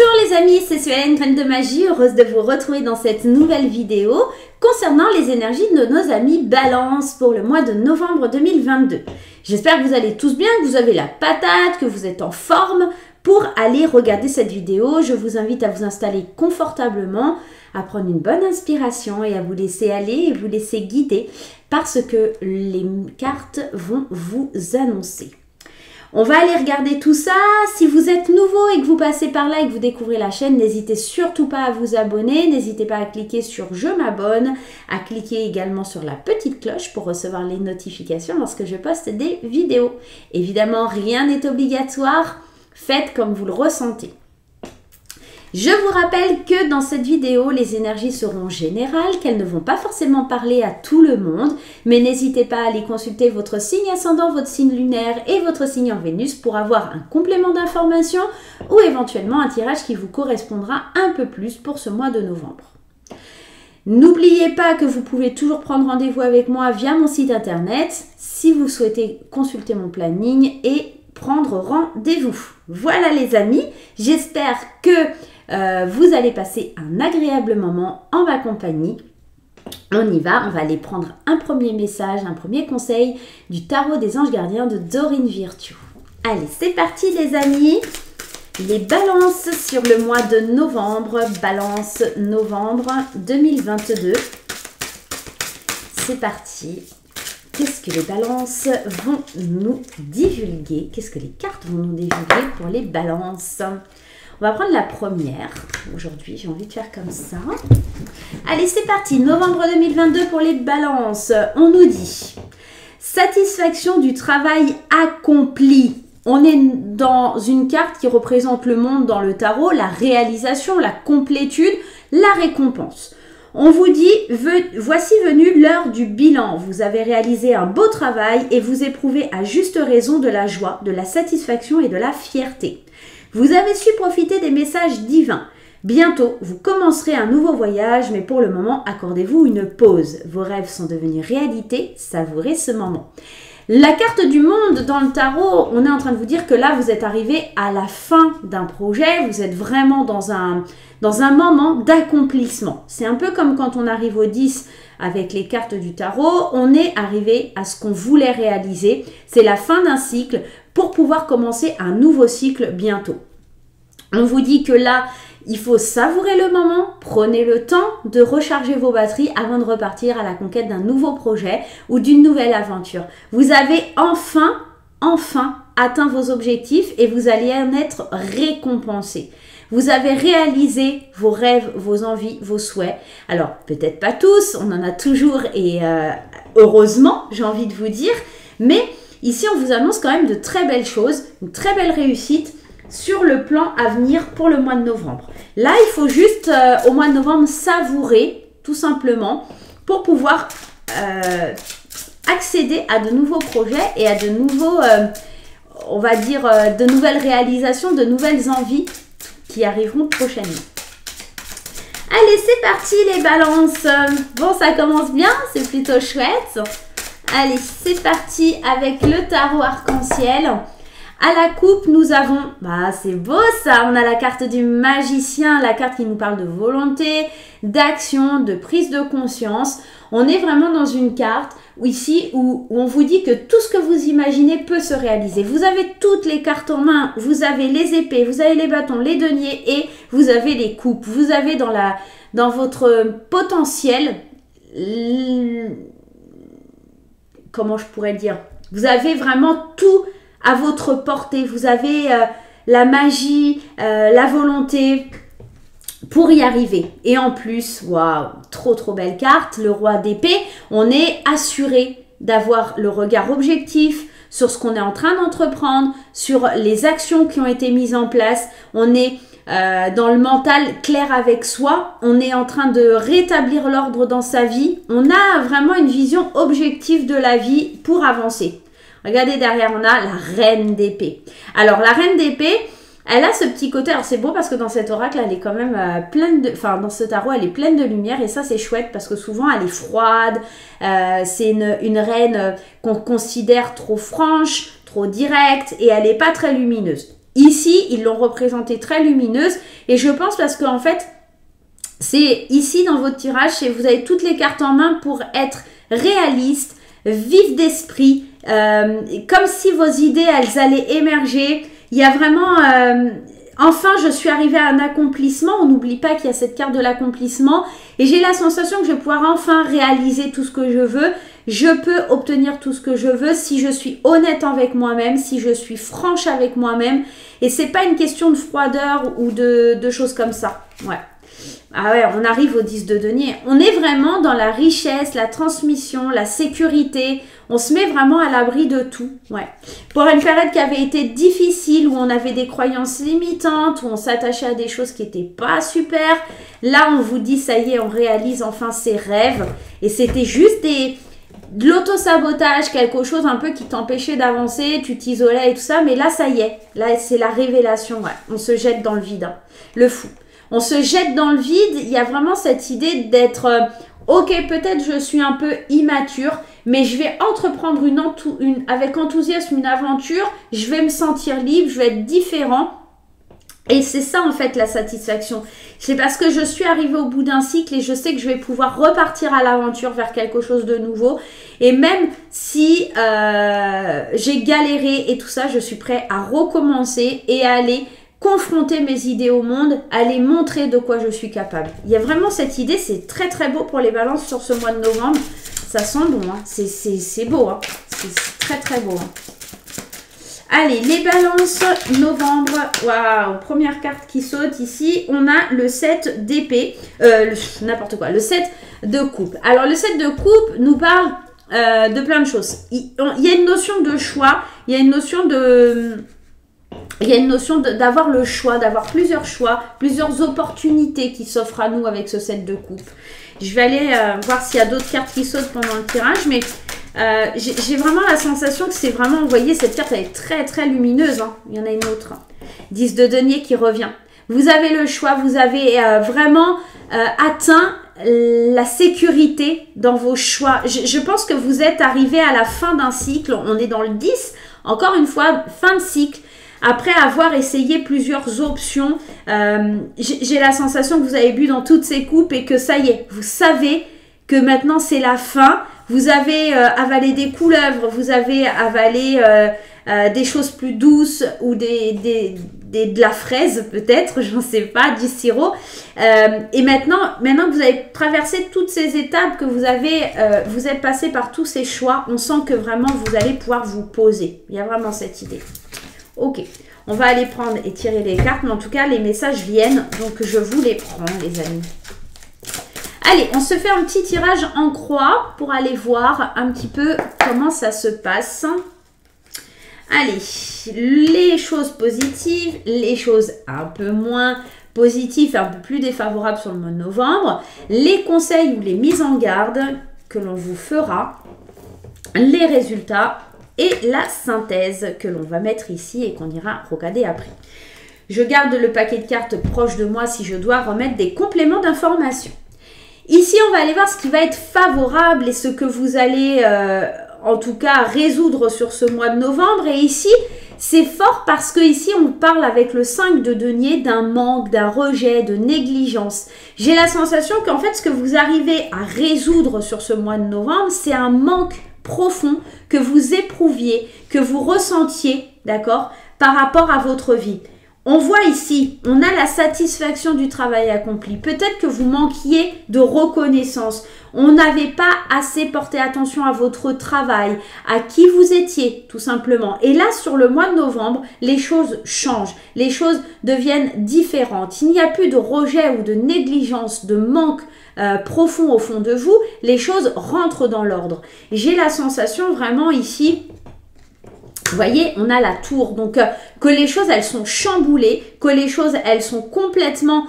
Bonjour les amis, c'est Suelen, Graine de Magie, heureuse de vous retrouver dans cette nouvelle vidéo concernant les énergies de nos amis Balance pour le mois de novembre 2022. J'espère que vous allez tous bien, que vous avez la patate, que vous êtes en forme pour aller regarder cette vidéo. Je vous invite à vous installer confortablement, à prendre une bonne inspiration et à vous laisser aller et vous laisser guider par ce que les cartes vont vous annoncer. On va aller regarder tout ça. Si vous êtes nouveau et que vous passez par là et que vous découvrez la chaîne, n'hésitez surtout pas à vous abonner. N'hésitez pas à cliquer sur « Je m'abonne », à cliquer également sur la petite cloche pour recevoir les notifications lorsque je poste des vidéos. Évidemment, rien n'est obligatoire. Faites comme vous le ressentez. Je vous rappelle que dans cette vidéo, les énergies seront générales, qu'elles ne vont pas forcément parler à tout le monde, mais n'hésitez pas à aller consulter votre signe ascendant, votre signe lunaire et votre signe en Vénus pour avoir un complément d'information ou éventuellement un tirage qui vous correspondra un peu plus pour ce mois de novembre. N'oubliez pas que vous pouvez toujours prendre rendez-vous avec moi via mon site internet si vous souhaitez consulter mon planning et prendre rendez-vous. Voilà les amis, j'espère que vous allez passer un agréable moment en ma compagnie. On y va, on va aller prendre un premier message, un premier conseil du tarot des anges gardiens de Dorine Virtue. Allez, c'est parti les amis. Les balances sur le mois de novembre, balance novembre 2022. C'est parti. Qu'est-ce que les balances vont nous divulguer? Qu'est-ce que les cartes vont nous divulguer pour les balances? On va prendre la première. Aujourd'hui, j'ai envie de faire comme ça. Allez, c'est parti. Novembre 2022 pour les balances. On nous dit satisfaction du travail accompli. On est dans une carte qui représente le monde dans le tarot, la réalisation, la complétude, la récompense. On vous dit, voici venue l'heure du bilan. Vous avez réalisé un beau travail et vous éprouvez à juste raison de la joie, de la satisfaction et de la fierté. Vous avez su profiter des messages divins. Bientôt, vous commencerez un nouveau voyage, mais pour le moment, accordez-vous une pause. Vos rêves sont devenus réalité, savourez ce moment. La carte du monde dans le tarot, on est en train de vous dire que là, vous êtes arrivé à la fin d'un projet, vous êtes vraiment dans un moment d'accomplissement. C'est un peu comme quand on arrive au 10 avec les cartes du tarot, on est arrivé à ce qu'on voulait réaliser. C'est la fin d'un cycle pour pouvoir commencer un nouveau cycle bientôt. On vous dit que là, il faut savourer le moment, prenez le temps de recharger vos batteries avant de repartir à la conquête d'un nouveau projet ou d'une nouvelle aventure. Vous avez enfin atteint vos objectifs et vous allez en être récompensé. Vous avez réalisé vos rêves, vos envies, vos souhaits. Alors, peut-être pas tous, on en a toujours et heureusement, j'ai envie de vous dire. Mais ici, on vous annonce quand même de très belles choses, une très belle réussite sur le plan à venir pour le mois de novembre. Là, il faut juste, au mois de novembre, savourer, tout simplement, pour pouvoir accéder à de nouveaux projets et à de nouveaux, on va dire, de nouvelles réalisations, de nouvelles envies qui arriveront prochainement. Allez, c'est parti les balances. Bon, ça commence bien, c'est plutôt chouette. Allez, c'est parti avec le tarot arc-en-ciel. À la coupe, nous avons, c'est beau ça, on a la carte du magicien, la carte qui nous parle de volonté, d'action, de prise de conscience. On est vraiment dans une carte où on vous dit que tout ce que vous imaginez peut se réaliser. Vous avez toutes les cartes en main, vous avez les épées, vous avez les bâtons, les deniers et vous avez les coupes. Vous avez dans votre potentiel, comment je pourrais dire, vous avez vraiment tout à votre portée. Vous avez la magie, la volonté pour y arriver. Et en plus, waouh, trop belle carte, le roi d'épée. On est assuré d'avoir le regard objectif sur ce qu'on est en train d'entreprendre, sur les actions qui ont été mises en place. On est dans le mental clair avec soi. On est en train de rétablir l'ordre dans sa vie. On a vraiment une vision objective de la vie pour avancer. Regardez derrière, on a la reine d'épée. Alors, la reine d'épée, elle a ce petit côté, alors c'est beau parce que dans cet oracle, elle est quand même pleine de, enfin dans ce tarot, elle est pleine de lumière et ça c'est chouette parce que souvent elle est froide, c'est une reine qu'on considère trop franche, trop directe et elle n'est pas très lumineuse. ici, ils l'ont représentée très lumineuse. Et je pense parce qu'en fait, c'est ici dans votre tirage, vous avez toutes les cartes en main pour être réaliste, vif d'esprit, comme si vos idées, elles allaient émerger. Il y a vraiment... enfin, je suis arrivée à un accomplissement. On n'oublie pas qu'il y a cette carte de l'accomplissement. Et j'ai la sensation que je vais pouvoir enfin réaliser tout ce que je veux. Je peux obtenir tout ce que je veux si je suis honnête avec moi-même, si je suis franche avec moi-même. Et c'est pas une question de froideur ou de choses comme ça. Ouais. Ah ouais, on arrive au 10 de denier. On est vraiment dans la richesse, la transmission, la sécurité. On se met vraiment à l'abri de tout. Ouais. Pour une période qui avait été difficile, où on avait des croyances limitantes, où on s'attachait à des choses qui n'étaient pas super, là on vous dit ça y est, on réalise enfin ses rêves. Et c'était juste de l'auto-sabotage, quelque chose un peu qui t'empêchait d'avancer, tu t'isolais et tout ça. Mais là, ça y est. Là, c'est la révélation. Ouais. On se jette dans le vide. Hein. Le fou. On se jette dans le vide, il y a vraiment cette idée d'être, ok, peut-être je suis un peu immature, mais je vais entreprendre avec enthousiasme une aventure, je vais me sentir libre, je vais être différent. Et c'est ça en fait la satisfaction. C'est parce que je suis arrivée au bout d'un cycle et je sais que je vais pouvoir repartir à l'aventure vers quelque chose de nouveau. Et même si j'ai galéré et tout ça, je suis prête à recommencer et à aller confronter mes idées au monde, aller montrer de quoi je suis capable. Il y a vraiment cette idée, c'est très très beau pour les balances sur ce mois de novembre. Ça sent bon, hein. C'est beau, hein. C'est très très beau. Hein. Allez, les balances novembre. Waouh, première carte qui saute ici. On a le 7 d'épée. N'importe quoi, le 7 de coupe. Alors le 7 de coupe nous parle de plein de choses. Il y a une notion de choix, il y a une notion de... Il y a une notion d'avoir le choix, d'avoir plusieurs choix, plusieurs opportunités qui s'offrent à nous avec ce 7 de coupe. Je vais aller voir s'il y a d'autres cartes qui sautent pendant le tirage, mais j'ai vraiment la sensation que c'est vraiment, vous voyez, cette carte elle est très très lumineuse. Hein. Il y en a une autre. 10 de denier qui revient. Vous avez le choix, vous avez vraiment atteint la sécurité dans vos choix. Je pense que vous êtes arrivé à la fin d'un cycle, on est dans le 10, encore une fois, fin de cycle. Après avoir essayé plusieurs options, j'ai la sensation que vous avez bu dans toutes ces coupes et que ça y est, vous savez que maintenant c'est la fin. Vous avez avalé des couleuvres, vous avez avalé des choses plus douces ou de la fraise peut-être, j'en sais pas, du sirop. Et maintenant que vous avez traversé toutes ces étapes, que vous êtes passé par tous ces choix, on sent que vraiment vous allez pouvoir vous poser. Il y a vraiment cette idée. Ok, on va aller prendre et tirer les cartes, mais en tout cas, les messages viennent, donc je vous les prends, les amis. Allez, on se fait un petit tirage en croix pour aller voir un petit peu comment ça se passe. Allez, les choses positives, les choses un peu moins positives, un peu plus défavorables sur le mois de novembre, les conseils ou les mises en garde que l'on vous fera, les résultats et la synthèse que l'on va mettre ici et qu'on ira regarder après. Je garde le paquet de cartes proche de moi si je dois remettre des compléments d'information. Ici, on va aller voir ce qui va être favorable et ce que vous allez, en tout cas, résoudre sur ce mois de novembre. Et ici, c'est fort parce que ici, on parle avec le 5 de denier d'un manque, d'un rejet, de négligence. J'ai la sensation qu'en fait, ce que vous arrivez à résoudre sur ce mois de novembre, c'est un manque profond que vous éprouviez, que vous ressentiez, d'accord, par rapport à votre vie. On voit ici, on a la satisfaction du travail accompli. Peut-être que vous manquiez de reconnaissance. On n'avait pas assez porté attention à votre travail, à qui vous étiez, tout simplement. Et là, sur le mois de novembre, les choses changent. Les choses deviennent différentes. Il n'y a plus de rejet ou de négligence, de manque profond au fond de vous. Les choses rentrent dans l'ordre. J'ai la sensation vraiment ici... Vous voyez, on a la tour, donc que les choses, elles sont chamboulées, que les choses, elles sont complètement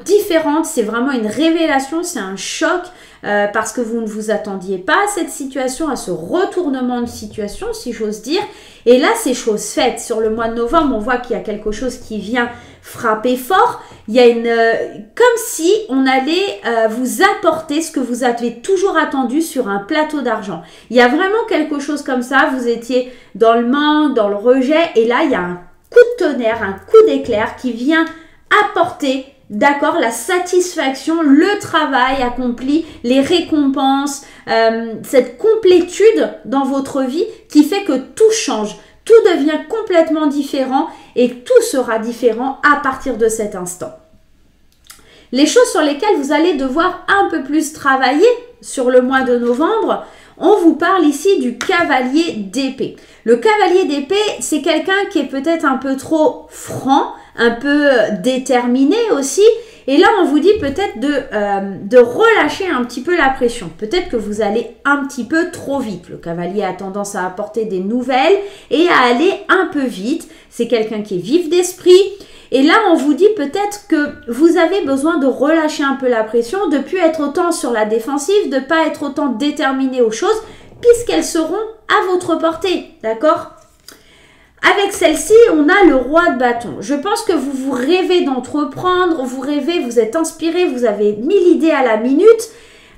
différentes. C'est vraiment une révélation, c'est un choc parce que vous ne vous attendiez pas à cette situation, à ce retournement de situation, si j'ose dire. Et là, c'est chose faite. Sur le mois de novembre, on voit qu'il y a quelque chose qui vient frapper fort. Il y a comme si on allait vous apporter ce que vous avez toujours attendu sur un plateau d'argent. Il y a vraiment quelque chose comme ça. Vous étiez dans le manque, dans le rejet. Et là, il y a un coup de tonnerre, un coup d'éclair qui vient apporter, d'accord, la satisfaction, le travail accompli, les récompenses, cette complétude dans votre vie qui fait que tout change, tout devient complètement différent et tout sera différent à partir de cet instant. Les choses sur lesquelles vous allez devoir un peu plus travailler sur le mois de novembre, on vous parle ici du cavalier d'épée. Le cavalier d'épée, c'est quelqu'un qui est peut-être un peu trop franc, un peu déterminé aussi. Et là, on vous dit peut-être de relâcher un petit peu la pression. Peut-être que vous allez un petit peu trop vite. Le cavalier a tendance à apporter des nouvelles et à aller un peu vite. C'est quelqu'un qui est vif d'esprit. Et là, on vous dit peut-être que vous avez besoin de relâcher un peu la pression, de ne plus être autant sur la défensive, de ne pas être autant déterminé aux choses, puisqu'elles seront à votre portée, d'accord ? Avec celle-ci, on a le roi de bâton. Je pense que vous rêvez d'entreprendre, vous rêvez, vous êtes inspiré, vous avez 1000 idées à la minute,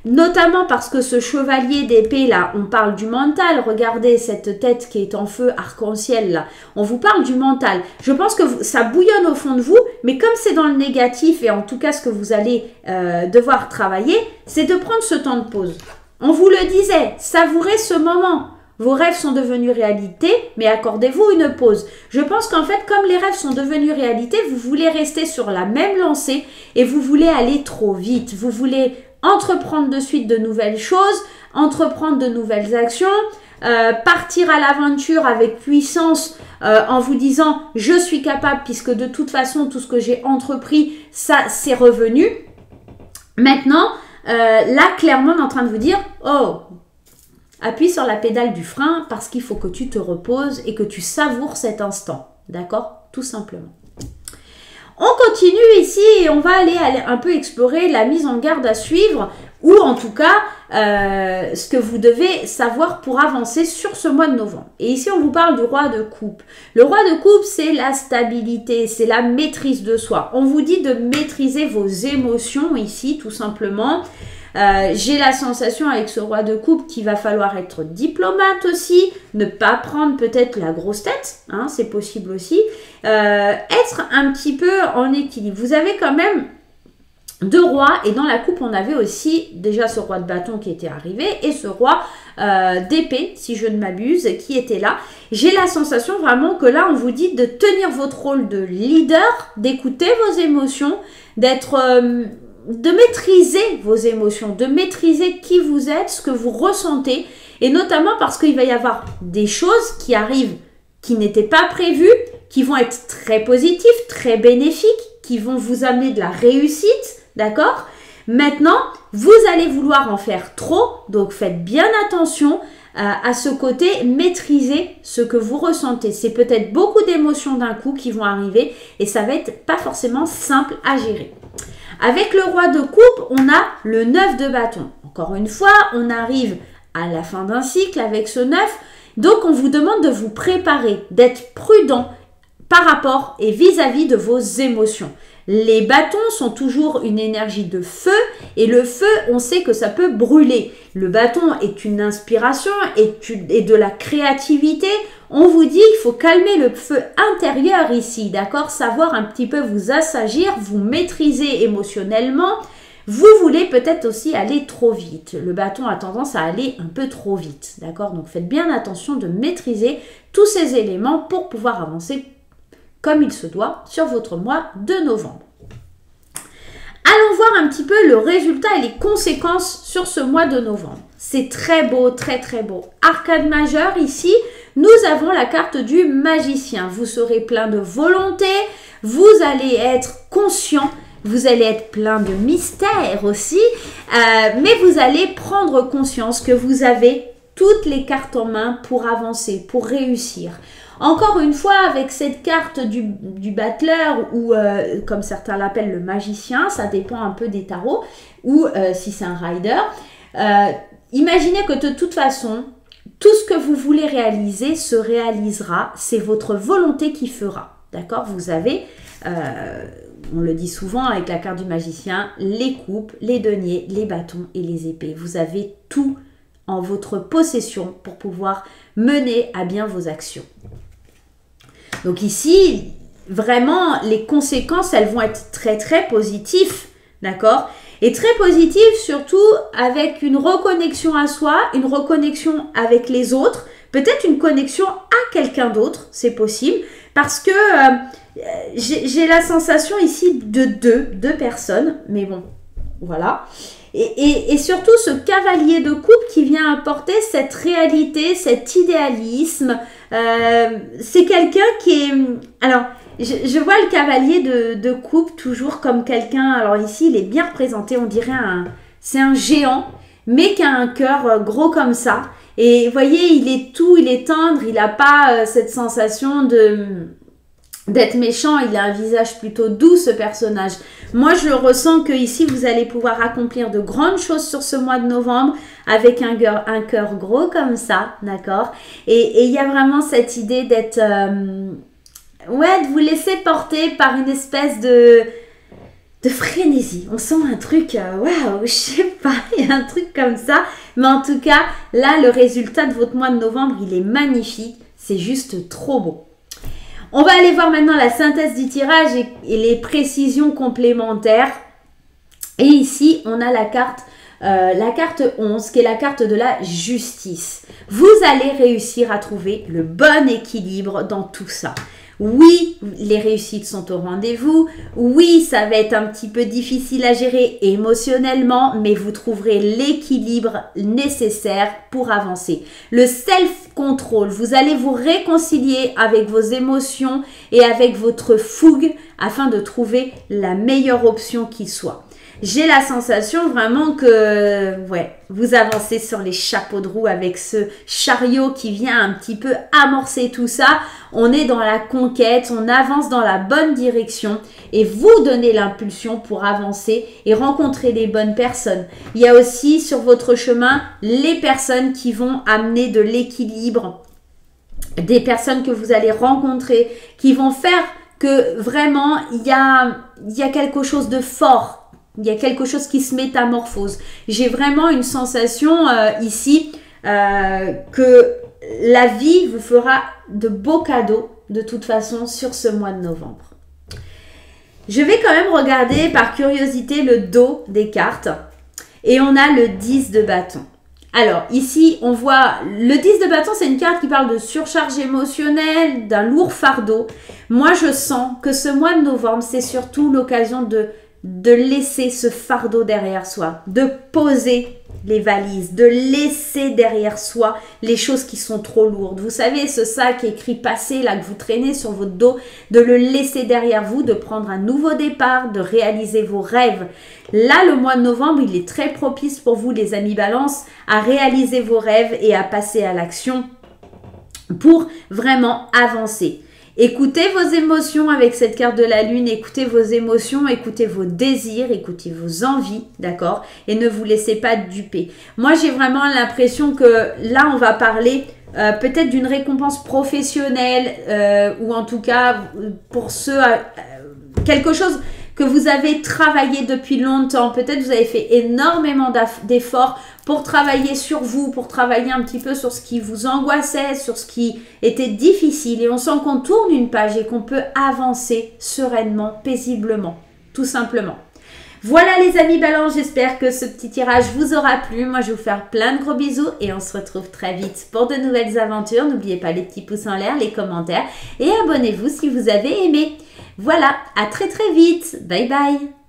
notamment parce que ce chevalier d'épée là, on parle du mental. Regardez cette tête qui est en feu arc-en-ciel là. On vous parle du mental. Je pense que ça bouillonne au fond de vous, mais comme c'est dans le négatif et en tout cas ce que vous allez devoir travailler, c'est de prendre ce temps de pause. On vous le disait, savourez ce moment. Vos rêves sont devenus réalité, mais accordez-vous une pause. Je pense qu'en fait, comme les rêves sont devenus réalité, vous voulez rester sur la même lancée et vous voulez aller trop vite. Vous voulez entreprendre de suite de nouvelles choses, entreprendre de nouvelles actions, partir à l'aventure avec puissance en vous disant « je suis capable puisque de toute façon, tout ce que j'ai entrepris, ça c'est revenu ». Maintenant, là, clairement, on est en train de vous dire « oh ». Appuie sur la pédale du frein parce qu'il faut que tu te reposes et que tu savoures cet instant. D'accord? Tout simplement. On continue ici et on va aller un peu explorer la mise en garde à suivre ou en tout cas ce que vous devez savoir pour avancer sur ce mois de novembre. Et ici, on vous parle du roi de coupe. Le roi de coupe, c'est la stabilité, c'est la maîtrise de soi. On vous dit de maîtriser vos émotions ici, tout simplement. J'ai la sensation avec ce roi de coupe qu'il va falloir être diplomate aussi, ne pas prendre peut-être la grosse tête, hein, c'est possible aussi, être un petit peu en équilibre. Vous avez quand même deux rois et dans la coupe on avait aussi déjà ce roi de bâton qui était arrivé et ce roi d'épée, si je ne m'abuse, qui était là. J'ai la sensation vraiment que là on vous dit de tenir votre rôle de leader, d'écouter vos émotions, de maîtriser vos émotions, de maîtriser qui vous êtes, ce que vous ressentez, et notamment parce qu'il va y avoir des choses qui arrivent qui n'étaient pas prévues, qui vont être très positives, très bénéfiques, qui vont vous amener de la réussite, d'accord? Maintenant, vous allez vouloir en faire trop, donc faites bien attention à ce côté, maîtriser ce que vous ressentez. C'est peut-être beaucoup d'émotions d'un coup qui vont arriver et ça va être pas forcément simple à gérer. Avec le roi de coupe, on a le 9 de bâton. Encore une fois, on arrive à la fin d'un cycle avec ce 9. Donc, on vous demande de vous préparer, d'être prudent par rapport et vis-à-vis de vos émotions. Les bâtons sont toujours une énergie de feu et le feu, on sait que ça peut brûler. Le bâton est une inspiration et de la créativité. On vous dit qu'il faut calmer le feu intérieur ici, d'accord? Savoir un petit peu vous assagir, vous maîtriser émotionnellement. Vous voulez peut-être aussi aller trop vite. Le bâton a tendance à aller un peu trop vite, d'accord? Donc faites bien attention de maîtriser tous ces éléments pour pouvoir avancer comme il se doit sur votre mois de novembre. Allons voir un petit peu le résultat et les conséquences sur ce mois de novembre. C'est très beau, très très beau. Arcane majeure ici, nous avons la carte du magicien. Vous serez plein de volonté, vous allez être conscient, vous allez être plein de mystère aussi, mais vous allez prendre conscience que vous avez toutes les cartes en main pour avancer, pour réussir. Encore une fois, avec cette carte du battleur ou comme certains l'appellent le magicien, ça dépend un peu des tarots, ou si c'est un rider, imaginez que de toute façon, tout ce que vous voulez réaliser se réalisera, c'est votre volonté qui fera. D'accord? Vous avez, on le dit souvent avec la carte du magicien, les coupes, les deniers, les bâtons et les épées. Vous avez tout en votre possession pour pouvoir mener à bien vos actions. Donc ici, vraiment, les conséquences, elles vont être très, très positives, d'accord? Et très positives, surtout avec une reconnexion à soi, une reconnexion avec les autres, peut-être une connexion à quelqu'un d'autre, c'est possible, parce que j'ai la sensation ici de deux personnes, mais bon, voilà. Et surtout ce cavalier de coupe qui vient apporter cette réalité, cet idéalisme. C'est quelqu'un qui est... Alors, je vois le cavalier de coupe toujours comme quelqu'un... Alors ici, il est bien représenté, on dirait c'est un géant, mais qui a un cœur gros comme ça. Et vous voyez, il est tout, il est tendre, il n'a pas cette sensation d'être méchant, il a un visage plutôt doux, ce personnage. Moi, je ressens que ici, vous allez pouvoir accomplir de grandes choses sur ce mois de novembre avec un cœur gros comme ça, d'accord? Et il y a vraiment cette idée d'être... ouais, de vous laisser porter par une espèce de frénésie. On sent un truc, waouh, je sais pas, il y a un truc comme ça. Mais en tout cas, là, le résultat de votre mois de novembre, il est magnifique. C'est juste trop beau. On va aller voir maintenant la synthèse du tirage et les précisions complémentaires. Et ici, on a la carte 11, qui est la carte de la justice. Vous allez réussir à trouver le bon équilibre dans tout ça. Oui, les réussites sont au rendez-vous. Oui, ça va être un petit peu difficile à gérer émotionnellement, mais vous trouverez l'équilibre nécessaire pour avancer. Le self-control, vous allez vous réconcilier avec vos émotions et avec votre fougue afin de trouver la meilleure option qui soit. J'ai la sensation vraiment que ouais, vous avancez sur les chapeaux de roue avec ce chariot qui vient un petit peu amorcer tout ça. On est dans la conquête, on avance dans la bonne direction et vous donnez l'impulsion pour avancer et rencontrer les bonnes personnes. Il y a aussi sur votre chemin les personnes qui vont amener de l'équilibre, des personnes que vous allez rencontrer, qui vont faire que vraiment il y a quelque chose de fort. Il y a quelque chose qui se métamorphose. J'ai vraiment une sensation ici que la vie vous fera de beaux cadeaux de toute façon sur ce mois de novembre. Je vais quand même regarder par curiosité le dos des cartes. Et on a le 10 de bâton. Alors ici, on voit le 10 de bâton, c'est une carte qui parle de surcharge émotionnelle, d'un lourd fardeau. Moi, je sens que ce mois de novembre, c'est surtout l'occasion de laisser ce fardeau derrière soi, de poser les valises, de laisser derrière soi les choses qui sont trop lourdes. Vous savez, ce sac écrit passé là que vous traînez sur votre dos, de le laisser derrière vous, de prendre un nouveau départ, de réaliser vos rêves. Là, le mois de novembre, il est très propice pour vous, les amis Balance, à réaliser vos rêves et à passer à l'action pour vraiment avancer. Écoutez vos émotions avec cette carte de la lune, écoutez vos émotions, écoutez vos désirs, écoutez vos envies, d'accord? Et ne vous laissez pas duper. Moi, j'ai vraiment l'impression que là, on va parler peut-être d'une récompense professionnelle ou en tout cas pour ceux, quelque chose que vous avez travaillé depuis longtemps. Peut-être vous avez fait énormément d'efforts pour travailler sur vous, pour travailler un petit peu sur ce qui vous angoissait, sur ce qui était difficile. Et on sent qu'on tourne une page et qu'on peut avancer sereinement, paisiblement, tout simplement. Voilà les amis Balance, j'espère que ce petit tirage vous aura plu. Moi, je vais vous faire plein de gros bisous et on se retrouve très vite pour de nouvelles aventures. N'oubliez pas les petits pouces en l'air, les commentaires et abonnez-vous si vous avez aimé. Voilà, à très très vite. Bye bye.